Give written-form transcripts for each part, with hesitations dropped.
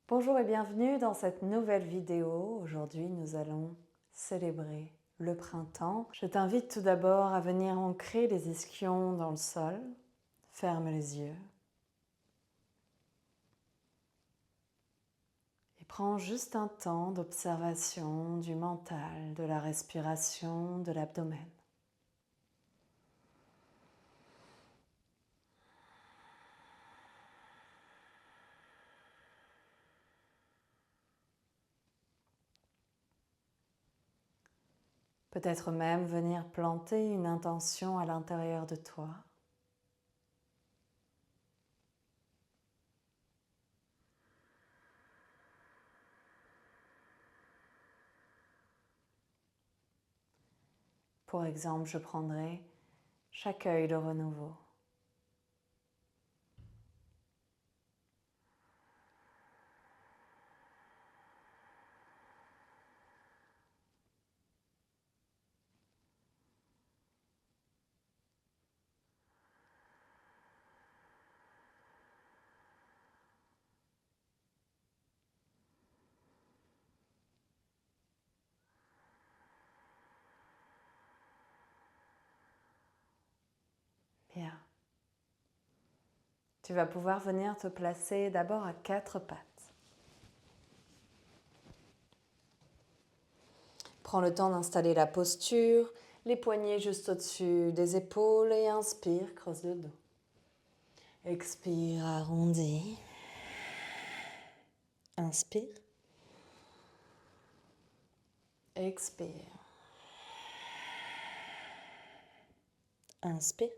Bonjour et bienvenue dans cette nouvelle vidéo. Aujourd'hui, nous allons célébrer le printemps. Je t'invite tout d'abord à venir ancrer les ischions dans le sol. Ferme les yeux. Et prends juste un temps d'observation du mental, de la respiration, de l'abdomen. Peut-être même venir planter une intention à l'intérieur de toi. Pour exemple, je prendrai chaque œil de renouveau. Bien. Tu vas pouvoir venir te placer d'abord à quatre pattes. Prends le temps d'installer la posture, les poignets juste au-dessus des épaules et inspire, creuse le dos. Expire, arrondis. Inspire. Expire. Inspire.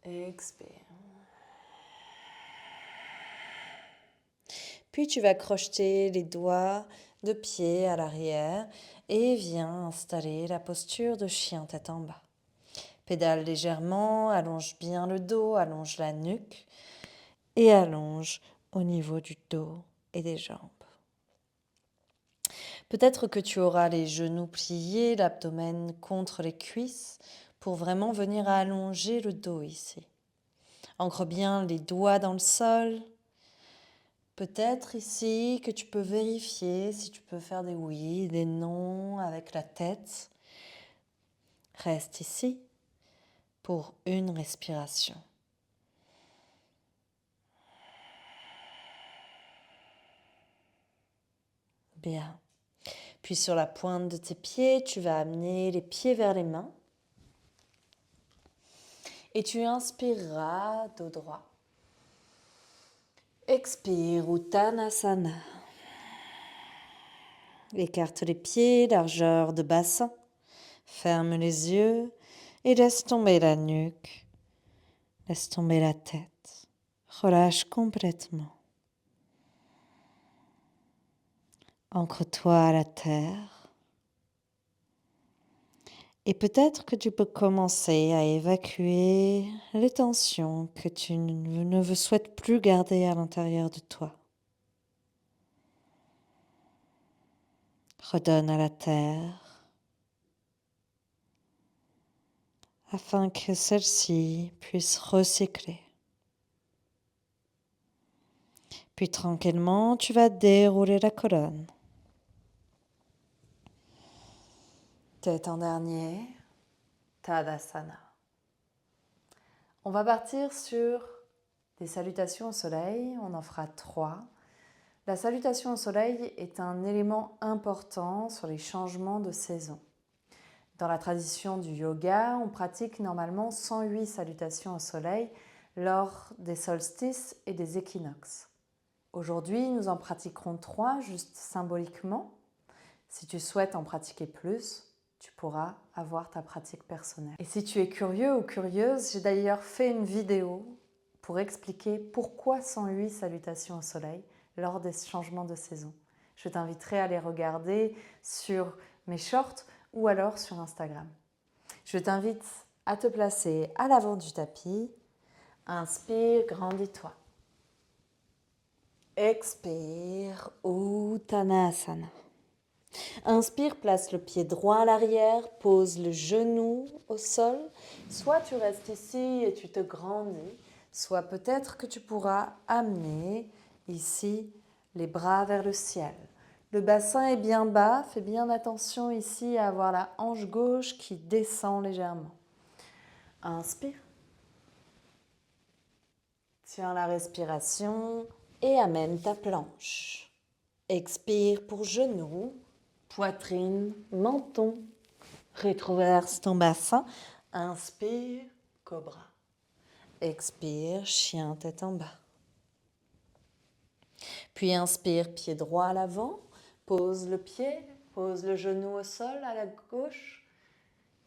Expire. Puis tu vas crocheter les doigts de pied à l'arrière et viens installer la posture de chien tête en bas. Pédale légèrement, allonge bien le dos, allonge la nuque et allonge au niveau du dos et des jambes. Peut-être que tu auras les genoux pliés, l'abdomen contre les cuisses pour vraiment venir allonger le dos ici. Ancre bien les doigts dans le sol. Peut-être ici que tu peux vérifier si tu peux faire des oui, des non avec la tête. Reste ici pour une respiration. Bien. Puis sur la pointe de tes pieds, tu vas amener les pieds vers les mains. Et tu inspireras dos droit. Expire, Uttanasana. Écarte les pieds, largeur de bassin. Ferme les yeux et laisse tomber la nuque. Laisse tomber la tête. Relâche complètement. Ancre-toi à la terre. Et peut-être que tu peux commencer à évacuer les tensions que tu ne souhaites plus garder à l'intérieur de toi. Redonne à la terre afin que celle-ci puisse recycler. Puis tranquillement, tu vas dérouler la colonne. Tête en dernier, Tadasana. On va partir sur des salutations au soleil, on en fera 3. La salutation au soleil est un élément important sur les changements de saison. Dans la tradition du yoga, on pratique normalement 108 salutations au soleil lors des solstices et des équinoxes. Aujourd'hui, nous en pratiquerons 3 juste symboliquement. Si tu souhaites en pratiquer plus, tu pourras avoir ta pratique personnelle. Et si tu es curieux ou curieuse, j'ai d'ailleurs fait une vidéo pour expliquer pourquoi 108 salutations au soleil lors des changements de saison. Je t'inviterai à les regarder sur mes shorts ou alors sur Instagram. Je t'invite à te placer à l'avant du tapis. Inspire, grandis-toi. Expire, Uttanasana. Inspire, place le pied droit à l'arrière, pose le genou au sol. Soit tu restes ici et tu te grandis, soit peut-être que tu pourras amener ici les bras vers le ciel. Le bassin est bien bas, fais bien attention ici à avoir la hanche gauche qui descend légèrement. Inspire. Tiens la respiration et amène ta planche. Expire pour genoux, poitrine, menton. Rétroverse ton bassin. Inspire, cobra. Expire, chien tête en bas. Puis inspire, pied droit à l'avant. Pose le pied, pose le genou au sol à la gauche.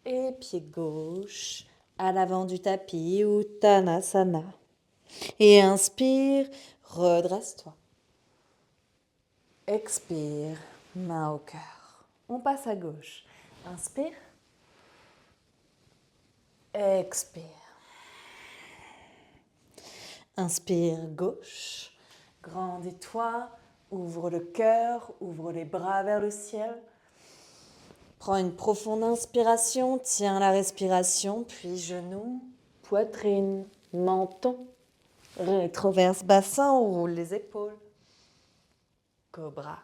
Et pied gauche à l'avant du tapis ou Uttanasana. Et inspire, redresse-toi. Expire, main au cœur. On passe à gauche. Inspire. Expire. Inspire, gauche. Grandis-toi. Ouvre le cœur, ouvre les bras vers le ciel. Prends une profonde inspiration, tiens la respiration, puis genoux, poitrine, menton. Rétroverse bassin, on roule les épaules. Cobra.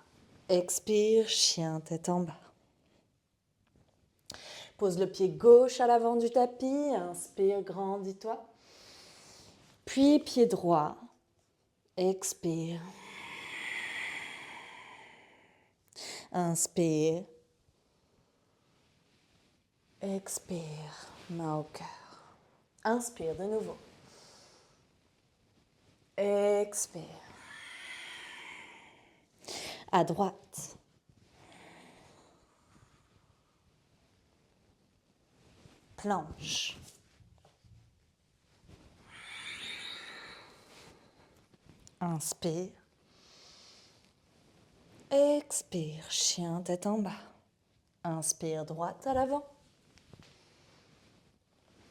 Expire, chien tête en bas. Pose le pied gauche à l'avant du tapis. Inspire, grandis-toi. Puis pied droit. Expire. Inspire. Expire. Main au cœur. Inspire de nouveau. Expire. À droite. Planche. Inspire. Expire, chien tête en bas. Inspire, droite à l'avant.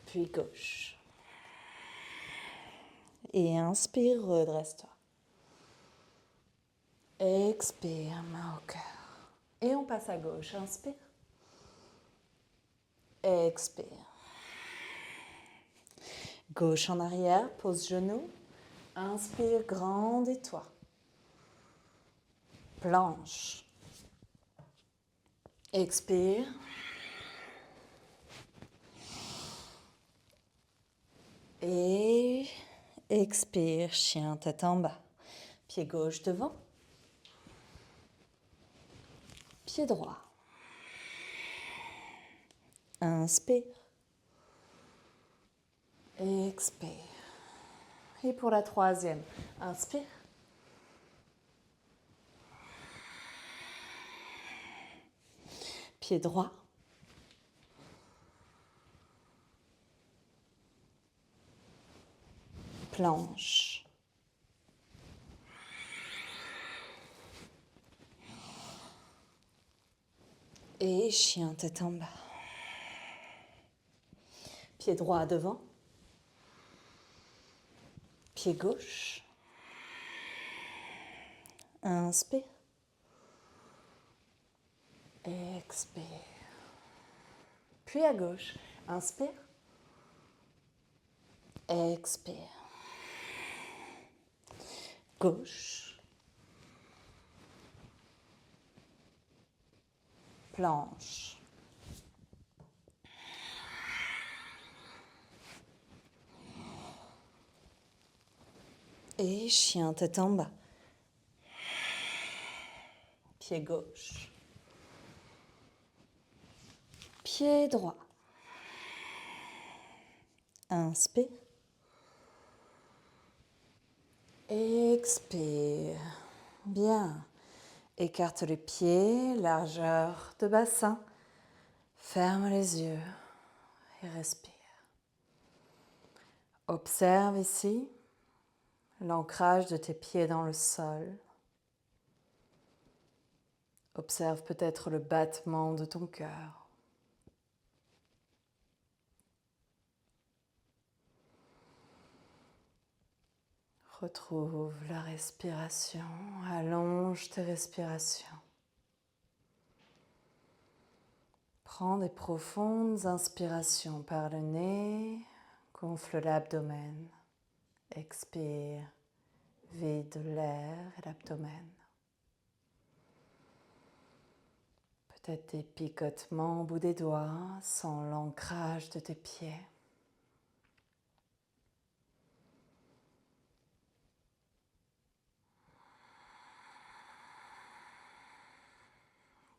Puis gauche. Et inspire, redresse-toi. Expire, main au cœur. Et on passe à gauche. Inspire. Expire. Gauche en arrière, pose genou. Inspire, grandis-toi. Planche. Expire. Et expire, chien tête en bas. Pied gauche devant. Pied droit. Inspire. Expire. Et pour la troisième, inspire. Pied droit. Planche. Et chien tête en bas. Pied droit devant. Pied gauche. Inspire. Expire. Puis à gauche. Inspire. Expire. Gauche. Planche. Et chien tête en bas. Pied gauche. Pied droit. Inspire. Expire. Bien. Écarte les pieds, largeur de bassin. Ferme les yeux et respire. Observe ici l'ancrage de tes pieds dans le sol. Observe peut-être le battement de ton cœur. Retrouve la respiration, allonge tes respirations. Prends des profondes inspirations par le nez, gonfle l'abdomen Expire, vide l'air et l'abdomen. Peut-être des picotements au bout des doigts, sans l'ancrage de tes pieds.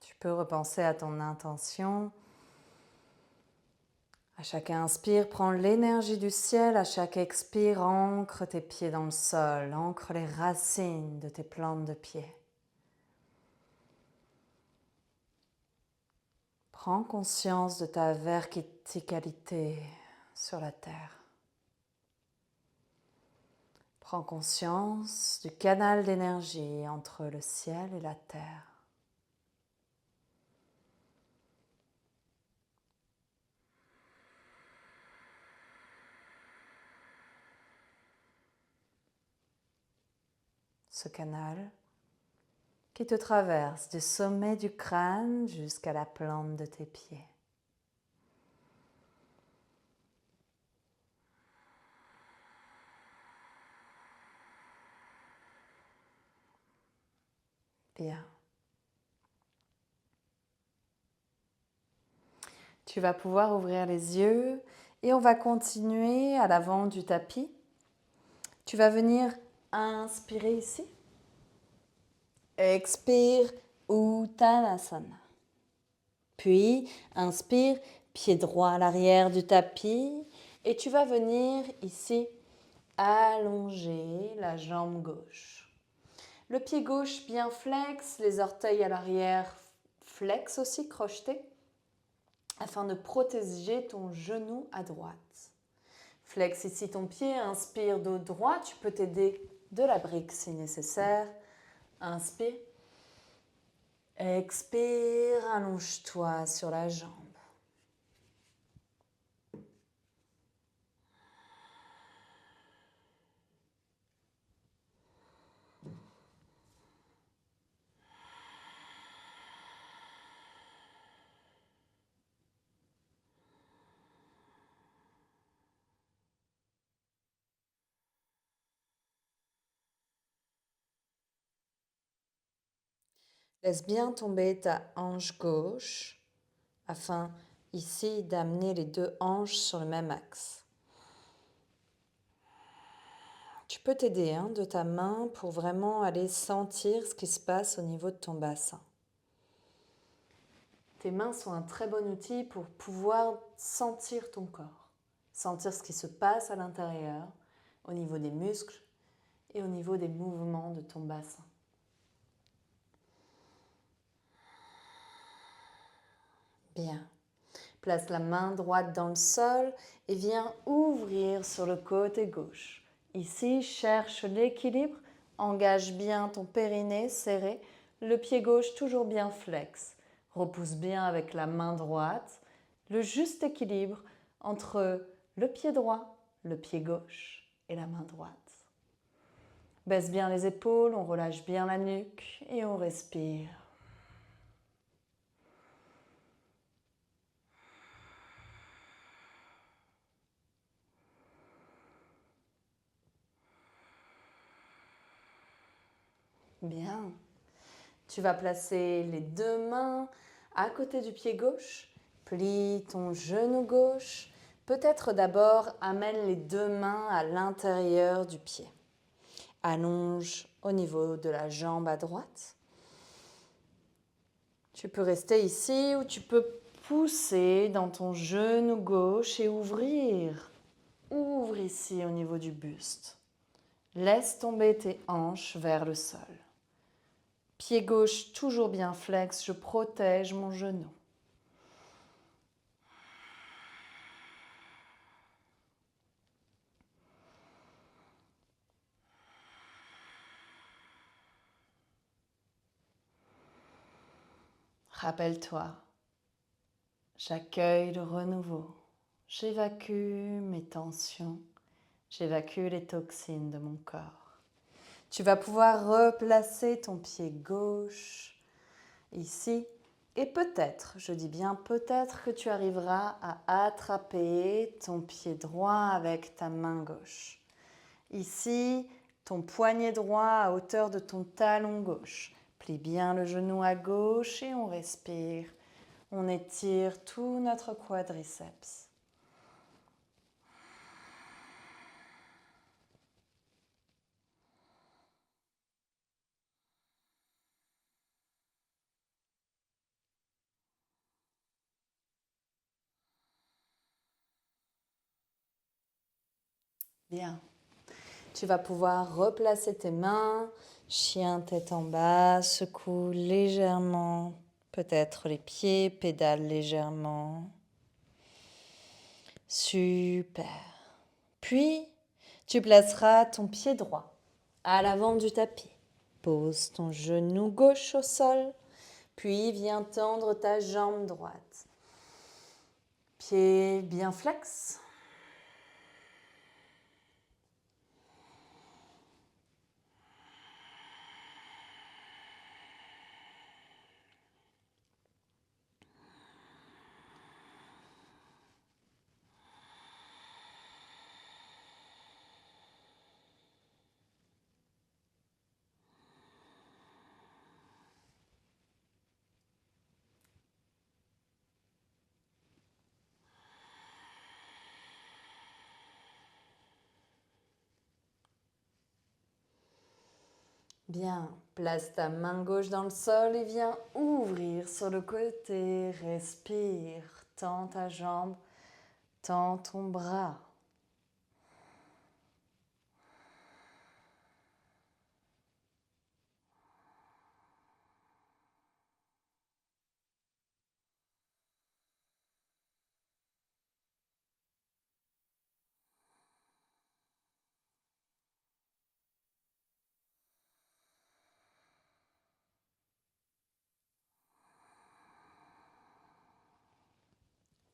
Tu peux repenser à ton intention. À chaque inspire, prends l'énergie du ciel. À chaque expire, ancre tes pieds dans le sol. Ancre les racines de tes plantes de pieds. Prends conscience de ta verticalité sur la terre. Prends conscience du canal d'énergie entre le ciel et la terre. Ce canal qui te traverse du sommet du crâne jusqu'à la plante de tes pieds. Bien. Tu vas pouvoir ouvrir les yeux et on va continuer à l'avant du tapis. Tu vas venir inspirer ici. Expire, Uttanasana. Puis, inspire, pied droit à l'arrière du tapis. Et tu vas venir ici allonger la jambe gauche. Le pied gauche bien flex, les orteils à l'arrière flex aussi, crochetés, afin de protéger ton genou à droite. Flex ici ton pied, inspire dos droit, tu peux t'aider de la brique si nécessaire. Inspire. Expire, allonge-toi sur la jambe. Laisse bien tomber ta hanche gauche afin ici d'amener les deux hanches sur le même axe. Tu peux t'aider de ta main pour vraiment aller sentir ce qui se passe au niveau de ton bassin. Tes mains sont un très bon outil pour pouvoir sentir ton corps, sentir ce qui se passe à l'intérieur, au niveau des muscles et au niveau des mouvements de ton bassin. Bien. Place la main droite dans le sol et viens ouvrir sur le côté gauche. Ici, cherche l'équilibre, engage bien ton périnée serré, le pied gauche toujours bien flex. Repousse bien avec la main droite, le juste équilibre entre le pied droit, le pied gauche et la main droite. Baisse bien les épaules, on relâche bien la nuque et on respire. Bien. Tu vas placer les deux mains à côté du pied gauche. Plie ton genou gauche. Peut-être d'abord amène les deux mains à l'intérieur du pied. Allonge au niveau de la jambe à droite. Tu peux rester ici ou tu peux pousser dans ton genou gauche et ouvrir. Ouvre ici au niveau du buste. Laisse tomber tes hanches vers le sol. Pied gauche toujours bien flex, je protège mon genou. Rappelle-toi, j'accueille le renouveau, j'évacue mes tensions, j'évacue les toxines de mon corps. Tu vas pouvoir replacer ton pied gauche ici et peut-être, je dis bien peut-être que tu arriveras à attraper ton pied droit avec ta main gauche. Ici, ton poignet droit à hauteur de ton talon gauche. Plie bien le genou à gauche et on respire. On étire tout notre quadriceps. Bien. Tu vas pouvoir replacer tes mains, chien tête en bas, secoue légèrement, peut-être les pieds, pédale légèrement. Super. Puis, tu placeras ton pied droit à l'avant du tapis. Pose ton genou gauche au sol, puis viens tendre ta jambe droite. Pied bien flex. Bien, place ta main gauche dans le sol et viens ouvrir sur le côté. Respire, tends ta jambe, tends ton bras.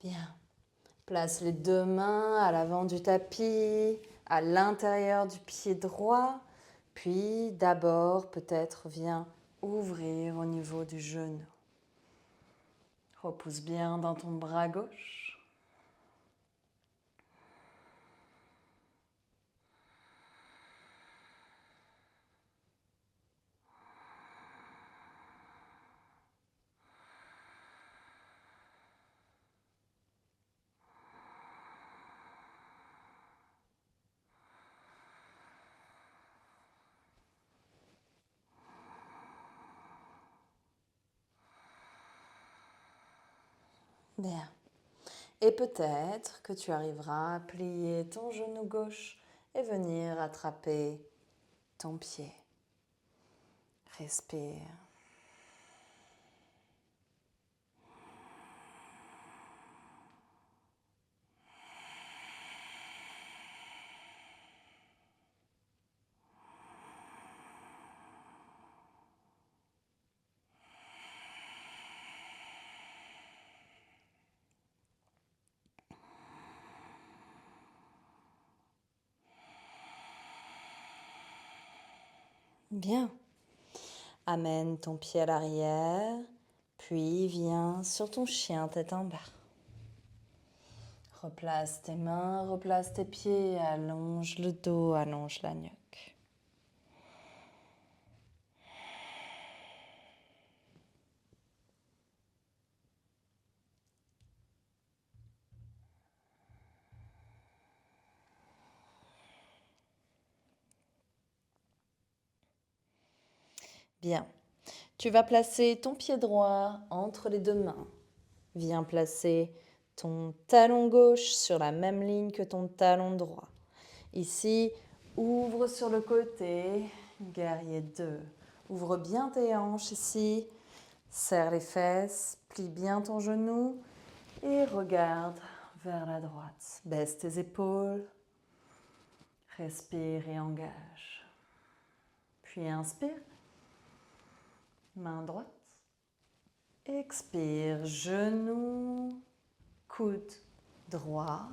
Bien, place les deux mains à l'avant du tapis, à l'intérieur du pied droit, puis d'abord peut-être viens ouvrir au niveau du genou. Repousse bien dans ton bras gauche. Bien. Et peut-être que tu arriveras à plier ton genou gauche et venir attraper ton pied. Respire. Bien. Amène ton pied à l'arrière, puis viens sur ton chien tête en bas. Replace tes mains, replace tes pieds, allonge le dos, allonge la nuque. Bien. Tu vas placer ton pied droit entre les deux mains. Viens placer ton talon gauche sur la même ligne que ton talon droit. Ici, ouvre sur le côté, guerrier 2. Ouvre bien tes hanches ici, serre les fesses, plie bien ton genou et regarde vers la droite. Baisse tes épaules, respire et engage. Puis inspire, main droite. Expire, genou, coude droit.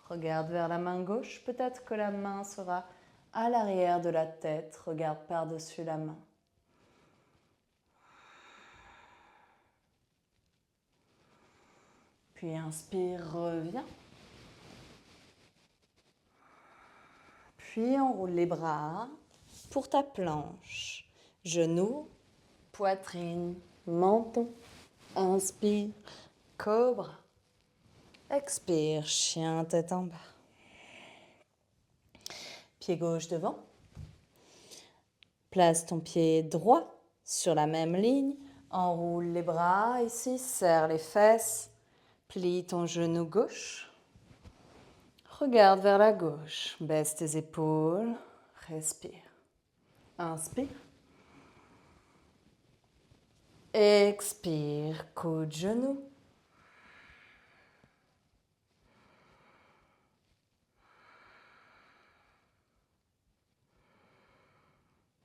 Regarde vers la main gauche. Peut-être que la main sera à l'arrière de la tête. Regarde par-dessus la main. Puis inspire, reviens. Puis enroule les bras pour ta planche. Genoux, poitrine, menton. Inspire, cobra. Expire, chien tête en bas. Pied gauche devant. Place ton pied droit sur la même ligne. Enroule les bras ici, serre les fesses. Plie ton genou gauche. Regarde vers la gauche. Baisse tes épaules. Respire. Inspire. Expire, coude genou.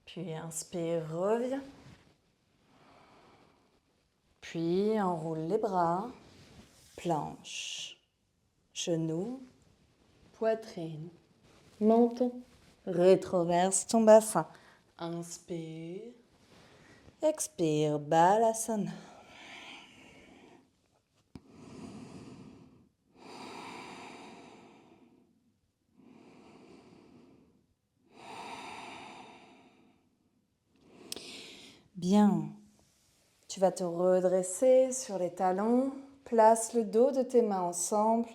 Puis inspire, reviens. Puis enroule les bras, planche, genoux, poitrine, menton. Rétroverse ton bassin. Inspire. Expire, Balasana. Bien. Tu vas te redresser sur les talons. Place le dos de tes mains ensemble.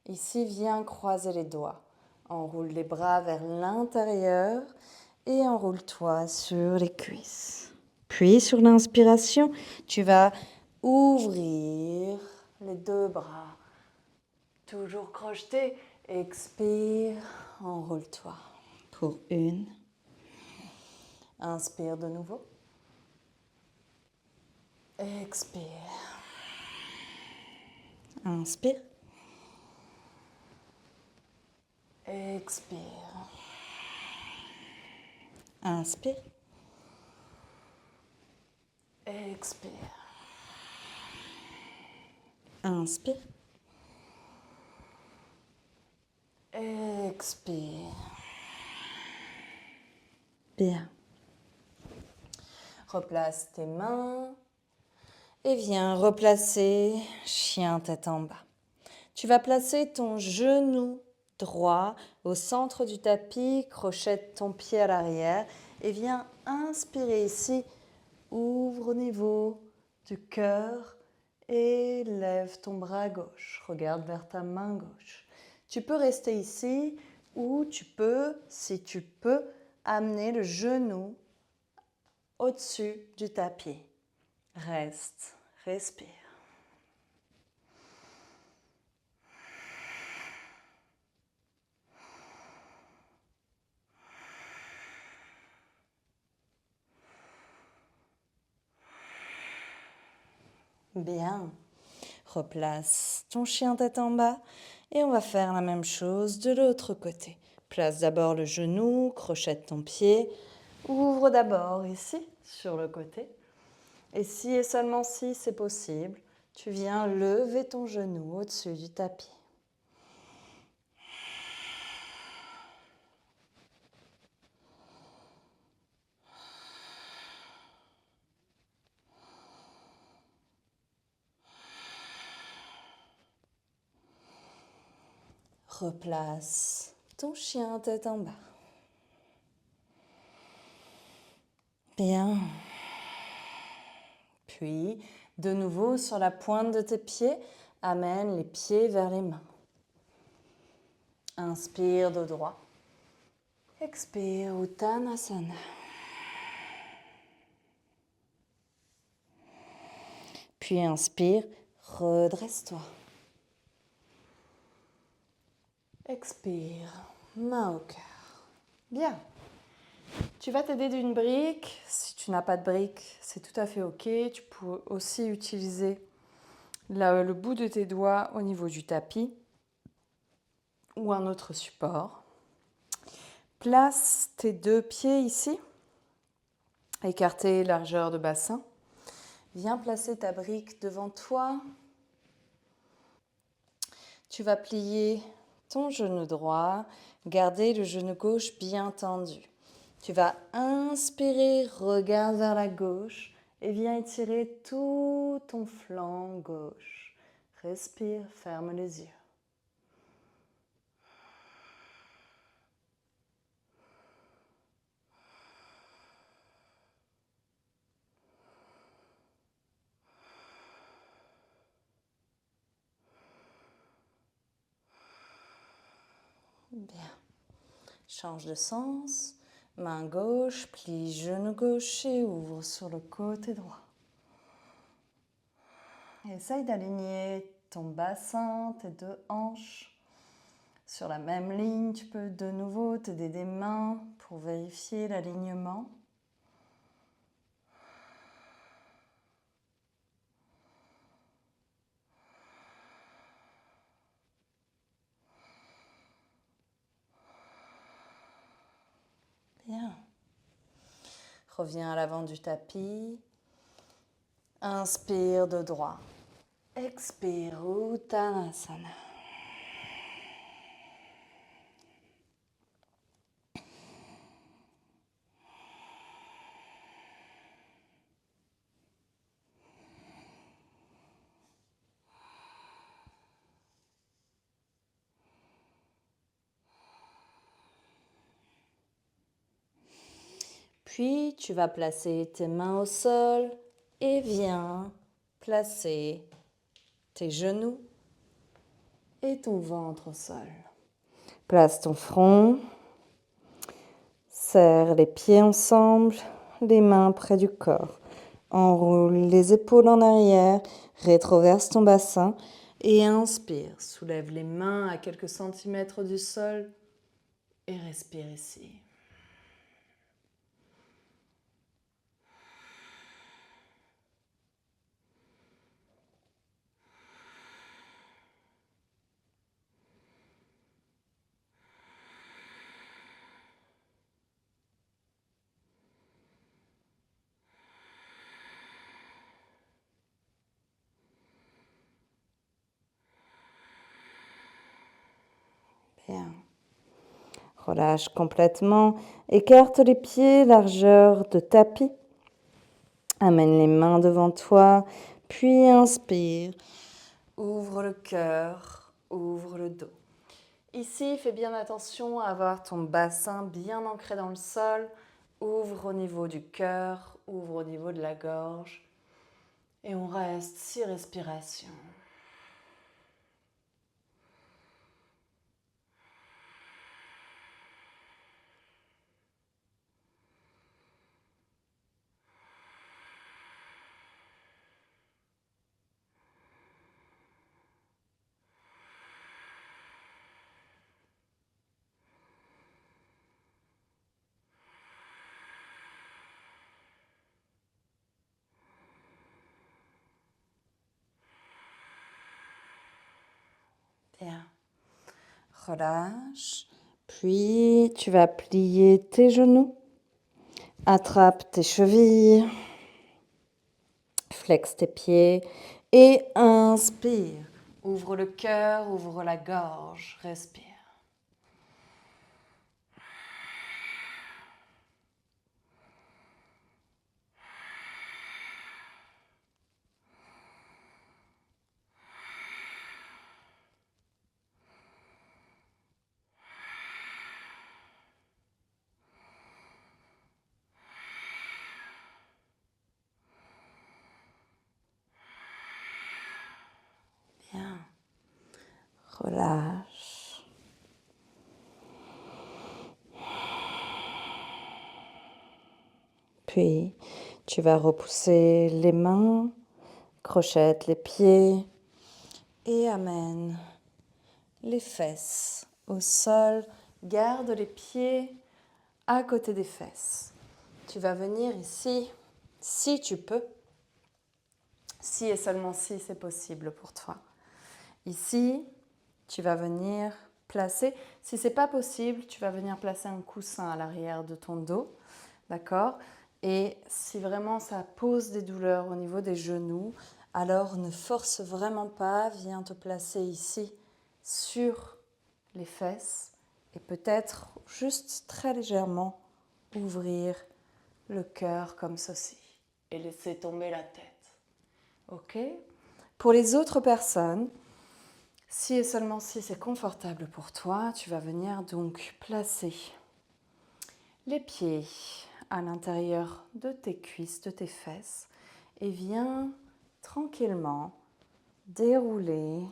Ici, viens croiser les doigts. Enroule les bras vers l'intérieur et enroule-toi sur les cuisses. Puis, sur l'inspiration, tu vas ouvrir les deux bras. Toujours crocheté. Expire, enroule-toi. Pour une. Inspire de nouveau. Expire. Inspire. Expire. Inspire. Expire. Inspire. Expire. Bien. Replace tes mains et viens replacer chien tête en bas. Tu vas placer ton genou droit au centre du tapis, crochette ton pied à l'arrière et viens inspirer ici. Ouvre au niveau du cœur et lève ton bras gauche. Regarde vers ta main gauche. Tu peux rester ici ou tu peux, si tu peux, amener le genou au-dessus du tapis. Reste, respire. Bien. Replace ton chien tête en bas et on va faire la même chose de l'autre côté. Place d'abord le genou, crochette ton pied. Ouvre d'abord ici, sur le côté. Et si et seulement si c'est possible, tu viens lever ton genou au-dessus du tapis. Replace ton chien tête en bas. Bien. Puis, de nouveau sur la pointe de tes pieds, amène les pieds vers les mains. Inspire dos droit. Expire Uttanasana. Puis inspire, redresse-toi. Expire, main au cœur. Bien. Tu vas t'aider d'une brique. Si tu n'as pas de brique, c'est tout à fait ok. Tu peux aussi utiliser le bout de tes doigts au niveau du tapis ou un autre support. Place tes deux pieds ici, écartés largeur de bassin. Viens placer ta brique devant toi. Tu vas plier ton genou droit, garder le genou gauche bien tendu. Tu vas inspirer, regarde vers la gauche et viens étirer tout ton flanc gauche. Respire, ferme les yeux. Bien. Change de sens. Main gauche, plie genou gauche et ouvre sur le côté droit. Essaye d'aligner ton bassin, tes deux hanches sur la même ligne. Tu peux de nouveau t'aider des mains pour vérifier l'alignement. Bien. Reviens à l'avant du tapis. Inspire de droit. Expire Uttanasana. Puis tu vas placer tes mains au sol et viens placer tes genoux et ton ventre au sol. Place ton front, serre les pieds ensemble, les mains près du corps. Enroule les épaules en arrière, rétroverse ton bassin et inspire. Soulève les mains à quelques centimètres du sol et respire ici. Bien. Relâche complètement. Écarte les pieds, largeur de tapis. Amène les mains devant toi, puis inspire. Ouvre le cœur, ouvre le dos. Ici, fais bien attention à avoir ton bassin bien ancré dans le sol. Ouvre au niveau du cœur, ouvre au niveau de la gorge. Et on reste 6 respirations. Bien. Relâche. Puis, tu vas plier tes genoux. Attrape tes chevilles. Flexe tes pieds. Et inspire. Ouvre le cœur, ouvre la gorge. Respire. Bien. Relâche. Puis, tu vas repousser les mains, crochette les pieds et amène les fesses au sol. Garde les pieds à côté des fesses. Tu vas venir ici, si tu peux, si et seulement si c'est possible pour toi. Ici, tu vas venir placer, si ce n'est pas possible, tu vas venir placer un coussin à l'arrière de ton dos, d'accord ? Et si vraiment ça pose des douleurs au niveau des genoux, alors ne force vraiment pas, viens te placer ici sur les fesses et peut-être juste très légèrement ouvrir le cœur comme ceci et laisser tomber la tête. Ok ? Pour les autres personnes, si et seulement si c'est confortable pour toi, tu vas venir donc placer les pieds à l'intérieur de tes cuisses, de tes fesses et viens tranquillement dérouler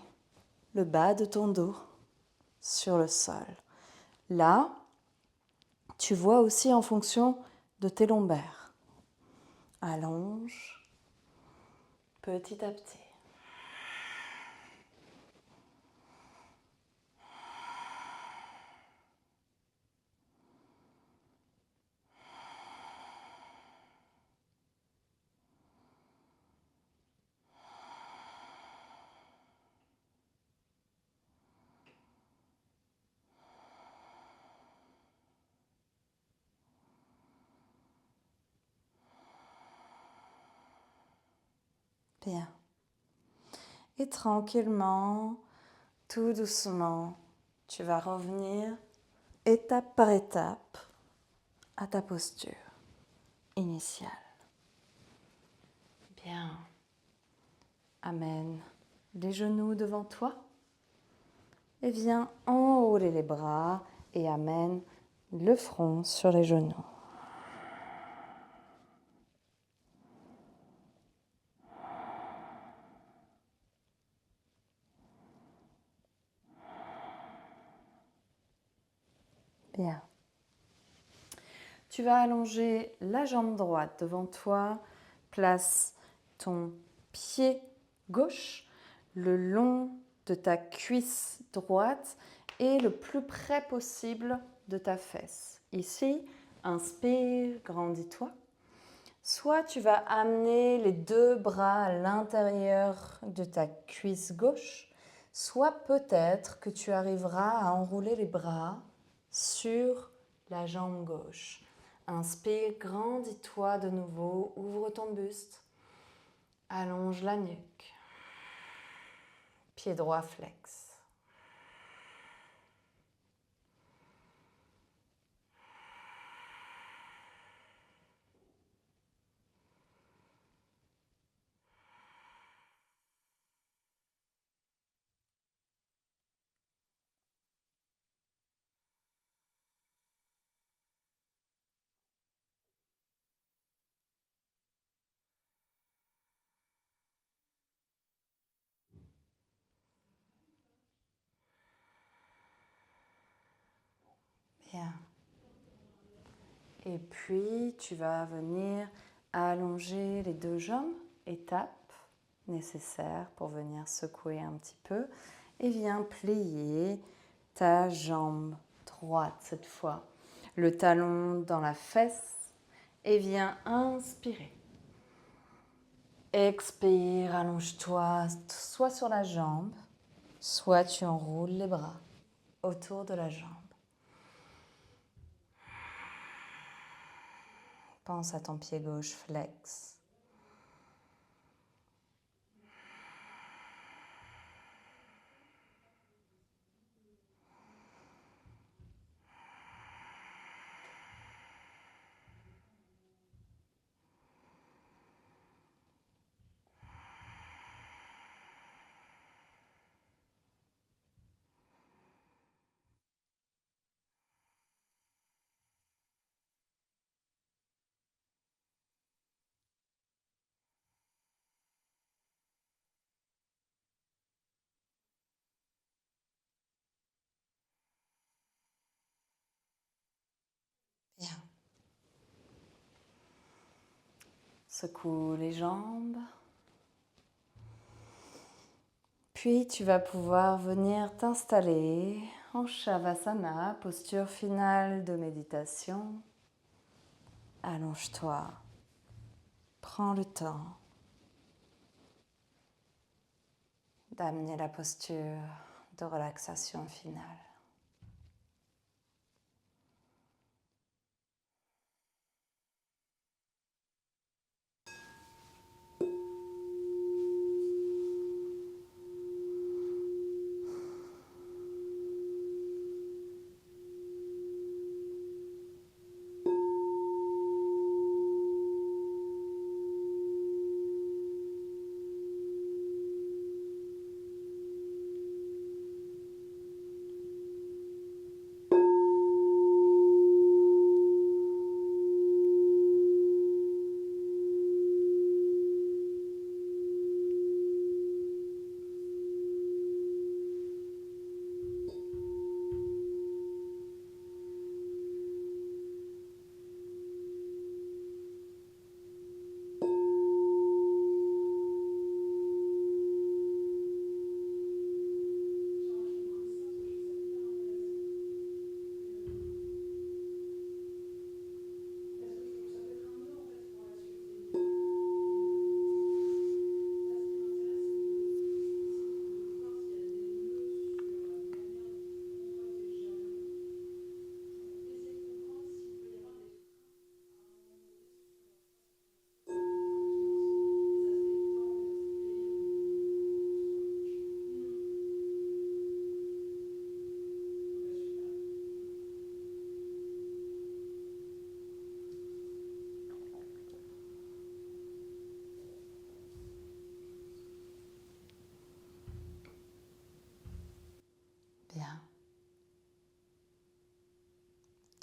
le bas de ton dos sur le sol. Là, tu vois aussi en fonction de tes lombaires. Allonge petit à petit. Bien. Et tranquillement, tout doucement, tu vas revenir étape par étape à ta posture initiale. Bien. Amène les genoux devant toi et viens enrouler les bras et amène le front sur les genoux. Bien. Tu vas allonger la jambe droite devant toi. Place ton pied gauche le long de ta cuisse droite et le plus près possible de ta fesse. Ici, inspire, grandis-toi. Soit tu vas amener les deux bras à l'intérieur de ta cuisse gauche, soit peut-être que tu arriveras à enrouler les bras sur la jambe gauche. Inspire, grandis-toi de nouveau, ouvre ton buste, allonge la nuque, pied droit flex. Bien. Et puis, tu vas venir allonger les deux jambes, étape nécessaire pour venir secouer un petit peu. Et viens plier ta jambe droite cette fois. Le talon dans la fesse et viens inspirer. Expire, allonge-toi soit sur la jambe, soit tu enroules les bras autour de la jambe. Pense à ton pied gauche flex. Bien. Secoue les jambes. Puis tu vas pouvoir venir t'installer en Shavasana, posture finale de méditation. Allonge-toi. Prends le temps d'amener la posture de relaxation finale.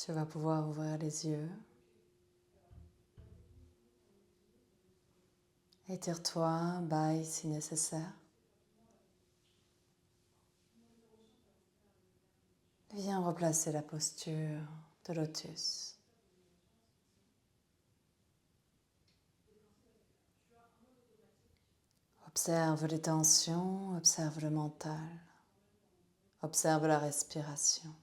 Tu vas pouvoir ouvrir les yeux. Étire-toi, baille si nécessaire. Viens replacer la posture de lotus. Observe les tensions, observe le mental, observe la respiration.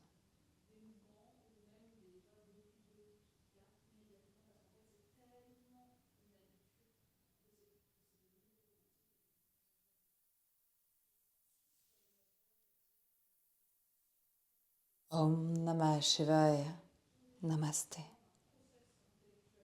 Om Namah Shivaya. Namaste.